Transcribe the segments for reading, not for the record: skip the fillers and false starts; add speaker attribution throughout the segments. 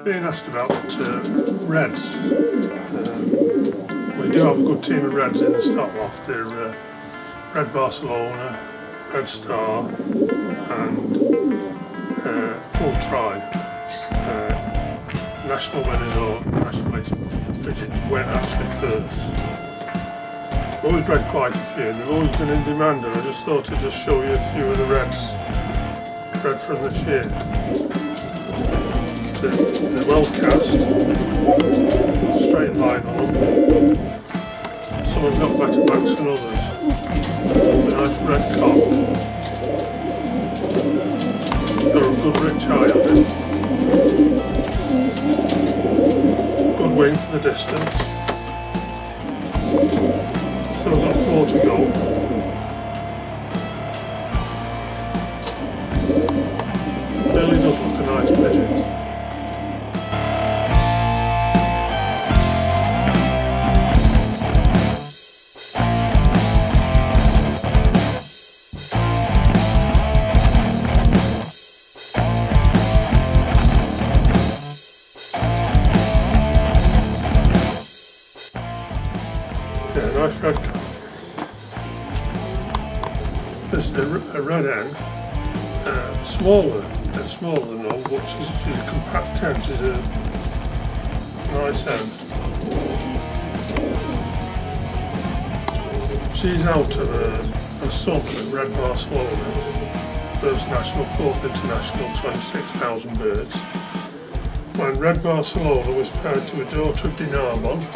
Speaker 1: Being asked about reds, we do have a good team of reds in the stock loft. They're Red Barcelona, Red Star and Full Try. National winners or national ace pigeons went actually first. I've always bred quite a few and they've always been in demand, and I just thought I'd just show you a few of the reds bred from this year. They're well cast, straight line on them. Some have got better backs than others. A nice red cock. Got a good rich eye on it. Good wing for the distance. Still got 4 to go. Really does look a nice pigeon. Yeah, nice red cock. This is a red hen, smaller than all, but she's a compact hen. She's a nice hen. She's out of a son at Red Barcelona, first national, 4th international, 26,000 birds. When Red Barcelona was paired to a daughter of Narbonne,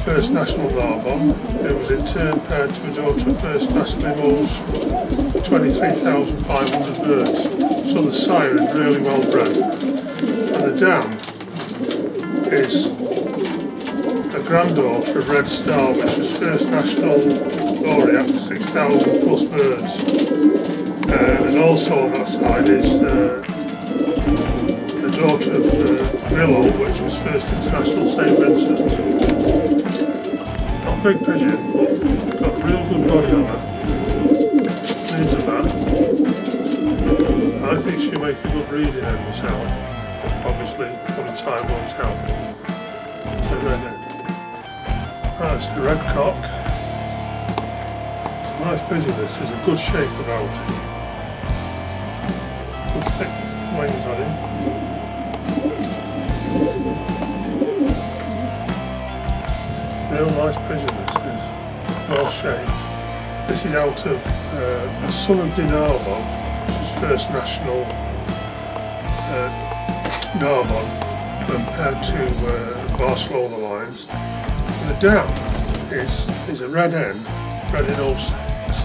Speaker 1: first national Narbonne, who was in turn paired to a daughter of first national Limoges, 23,500 birds. So the sire is really well bred. And the dam is a granddaughter of Red Star, which was first national laureate, 6,000 plus birds. And also on that side is the daughter of Willow, which was first international St. Vincent. Big pigeon, but got a real good body on her. Needs a bath. I think she'll make a good breeding hen myself. Obviously, only time will tell. It's a red hen. That's the red cock. It's a nice pigeon this, there's a good shape about him. Good thick wings on him. Real nice pigeon this is, well shaped. This is out of a son of Narbonne, which was first national Narbonne, and paired to Barcelona lines. And the dam is a red hen, bred in 06,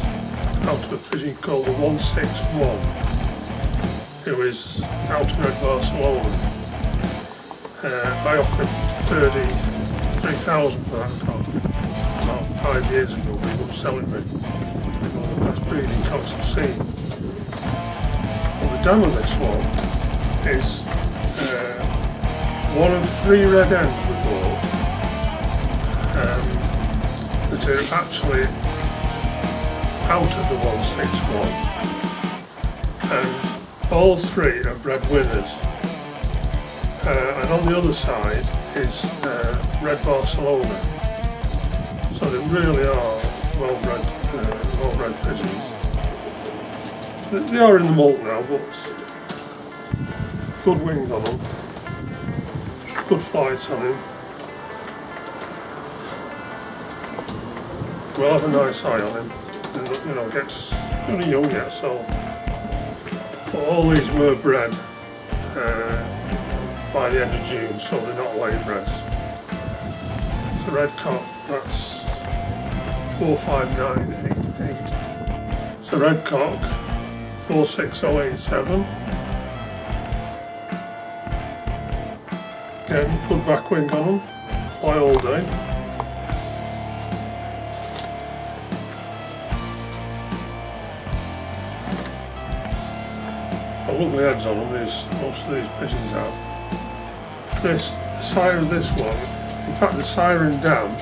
Speaker 1: out of a pigeon called the 161, who is out of Red Barcelona. I offered 3,000 for that cock about 5 years ago, but he wouldn't sell it me. It was one of the best breeding cocks I've seen. Well, the dam of this one is one of 3 red hens we bought that are actually out of the 161, and all 3 are bred winners. And on the other side is Red Barcelona. So they really are well-bred pigeons. They are in the molt now, but good wings on them, good flights on him. We'll have a nice eye on him. And, you know, gets only young yet, so. But all these were bred by the end of June, so they're not late breds. It's a red cock, that's 45988. It's a red cock, 46087. Again, good back wing on them, fly all day. Got lovely heads on them, most of these pigeons have. The sire of this one, in fact the sire and dam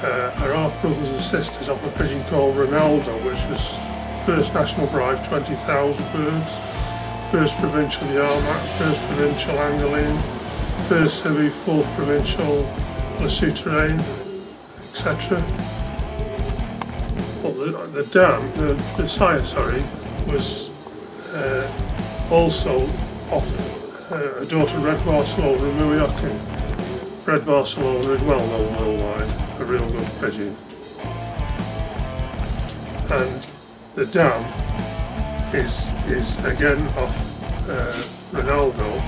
Speaker 1: are half brothers and sisters of a pigeon called Ronaldo, which was first national bride, 20,000 birds, 1st Provincial Yarmouth, 1st Provincial Angoline, 1st Civi, 4th Provincial Le Souterrain, etc. But the sire, was also off a daughter of Red Barcelona and Muyaki. Red Barcelona is well known worldwide, a real good pigeon. And the dam is again off Ronaldo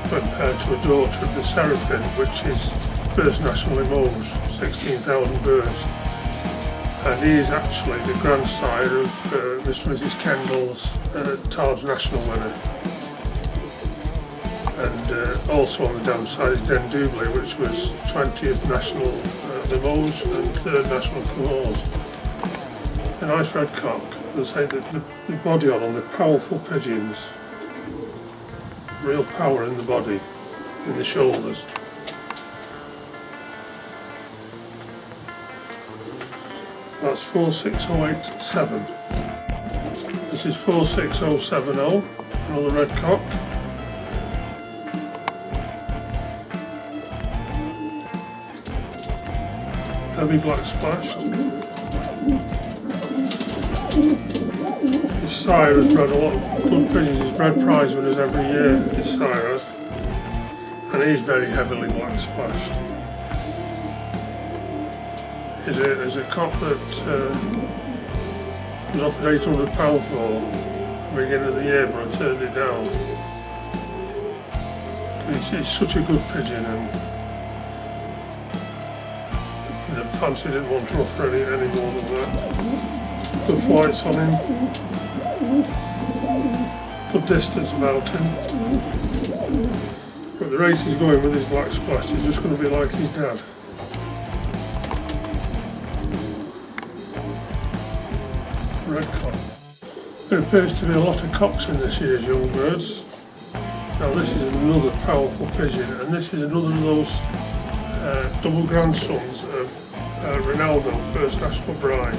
Speaker 1: compared to a daughter of the Seraphim, which is first national Limoges, 16,000 birds. And he is actually the grandsire of Mr. and Mrs. Kendall's Tarbes national winner. And also on the dam side is Den Doublé, which was 20th national Limoges and 3rd national Cahors. A nice red cock. As I say, the body on them, they're powerful pigeons. Real power in the body, in the shoulders. That's 46087. This is 46070, another red cock. Heavy black splashed. His sire has bred a lot of good pigeons. He's bred prize winners every year, his sire has. And he's very heavily black splashed. There's a cock that was offered £800 for at the beginning of the year, but I turned it down. He's such a good pigeon, and the fancy didn't want to offer any more than that. Good flights on him, good distance about him. But the rate he's going with his black splash is just going to be like his dad. Red cock. There appears to be a lot of cocks in this year's young birds. Now this is another powerful pigeon, and this is another of those double grandsons of Ronaldo, first national bride,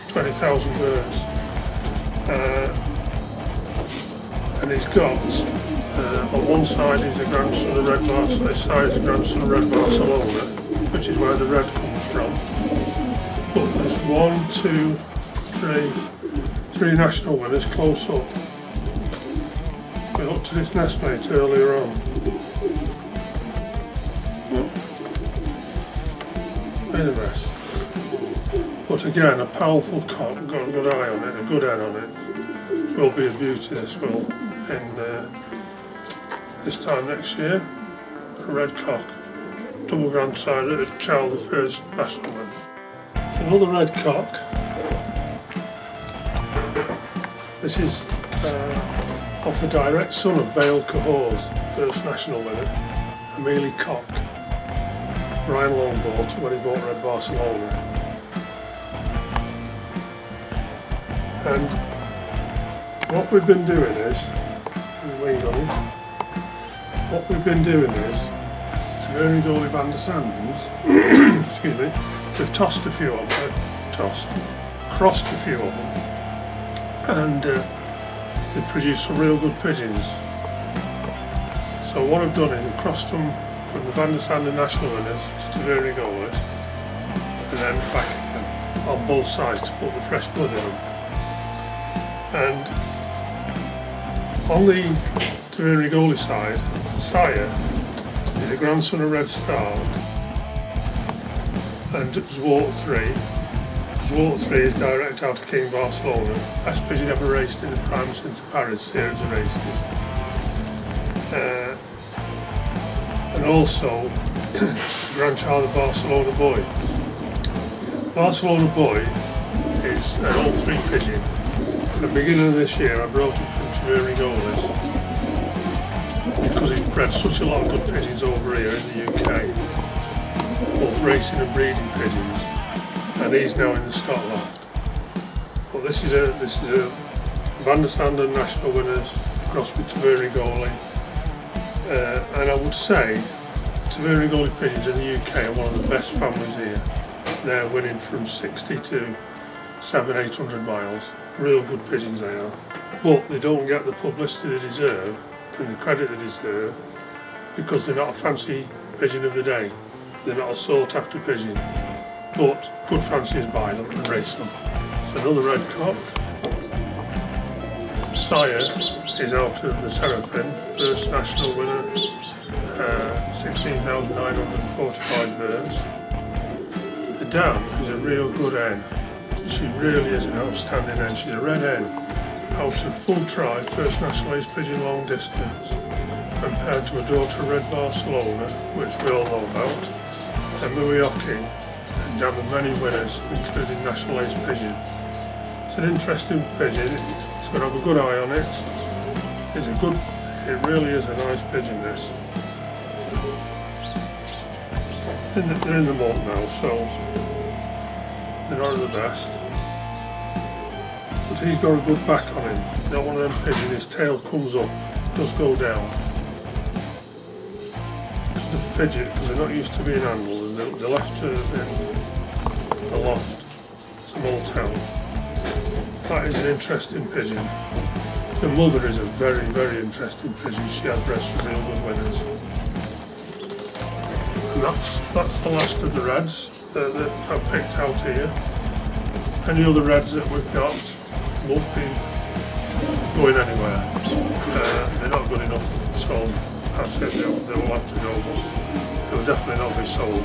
Speaker 1: 20,000 birds. And he's got, on one side he's a grandson of Red Barcelona, his side is a grandson of Red Barcelona, which is where the red comes from. But there's 3 national winners close up. We looked at his nestmate earlier on. Made a mess. But again, a powerful cock, got a good eye on it, a good head on it. Will be a beauty, this will, in this time next year. A red cock, double grandsire, a child of first national winner. It's another red cock. This is of a direct son of Vale Cahors, first national winner, Amelie Cock. Brian Long bought when he bought Red Barcelona. And what we've been doing is, what we've been doing is, to very Goalie Van der Sandens, excuse me, we've tossed a few of them, crossed a few of them, and they produced some real good pigeons. So what I've done is I've crossed them from the Van der Sanden national winners to Taveri Goalies, and then back again on both sides to put the fresh blood in them. And on the Taveri Goalie side, the sire is a grandson of Red Star and Zwart 3. Zwart 3 is direct out of King Barcelona, best pigeon ever raced in the Prime since the Paris series of races. And also grandchild of Barcelona Boy. Barcelona Boy is an all 3 pigeon. At the beginning of this year I brought him from Taveri Goalies because he's bred such a lot of good pigeons over here in the UK, both racing and breeding pigeons, and he's now in the stock loft. But this is a Van der Sanden national winners crossed with Taveri Goalie. And I would say Taveri Goalie pigeons in the UK are one of the best families here. They're winning from 60 to 700-800 miles, Real good pigeons they are. But they don't get the publicity they deserve and the credit they deserve because they're not a fancy pigeon of the day. They're not a sought after pigeon. But good fanciers buy them and race them. So another red cock. Sire is out of the Seraphim, first national winner, 16,945 birds. The dam is a real good hen. She really is an outstanding hen. She's a red hen, out of full try, first national ace pigeon long distance, and paired to a daughter red Barcelona, which we all know about, and Muioki, and dam of many winners, including national ace pigeon. It's an interesting pigeon. It's got to have a good eye on it. It really is a nice pigeon, this. They're in the molt now, so they're not the best. But he's got a good back on him. Not one of them pigeons, his tail comes up, does go down. The fidget, because they're not used to being handled, and they're left in the loft to molt out. That is an interesting pigeon. The mother is a very, very interesting pigeon. She has bred some real good winners. And that's the last of the reds that I've picked out here. Any other reds that we've got won't be going anywhere. They're not good enough, so that's it. They will have to go, but they will definitely not be sold.